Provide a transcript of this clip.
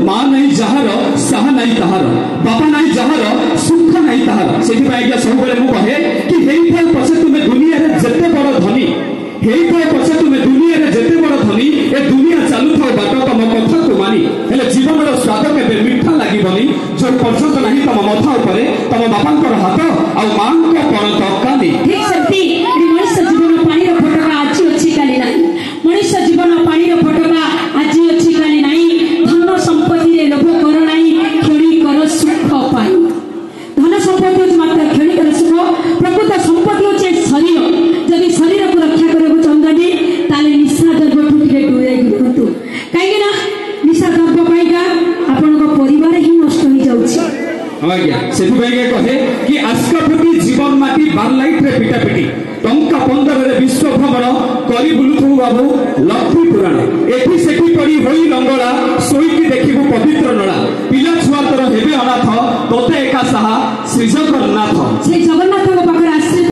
माँ नहीं जार साहा नहीं ताहार बापा नहीं जार सुख नहीं ताहार से सब कहे कि पछे तुम्हें दुनिया जिते बड़ धनी पछे तुम्हें दुनिया जिते बड़ धनी ए दुनिया चलु था बाट तुम कथा को मानी हेले जीवन स्वाद के मीठा लगे जो पर्यंत नहीं तुम मथा उपर तुम बापा हाथ आ माँ पण तका नहीं मनुष्य जीवन पानी फटका आज अच्छी काली ना मनुष्य जीवन पानी फटका आज अच्छी काली ना धन संपत्ति लोभ कर ना खेली कर सुख पाई धन संपत्ति मात्र खेली कर सुख प्रकृत संपत्ति होचे शरीर जदि शरीर को रक्षा करबो चाहंदी ताले निशा द्रव्य ठुके दूरे रहतु काहे ना निशा द्रव्य पाइका आपन को परिवार ही नष्ट हो जाउछि आज्ञा से कहे कि आस्का फुटी जीवन माटी बार लाइट रे पिटा पिटी टंका 15 रे विश्व भ्रमण करी बुलुथु बाबू लक्ष्मी पुराण एठी सेठी पड़ी होई रंगला सोईकी देखिबु पवित्र नळा पिला छुआ तर हेबे अनाथ तोते एका साहा श्री जगन्नाथ से जगन्नाथ को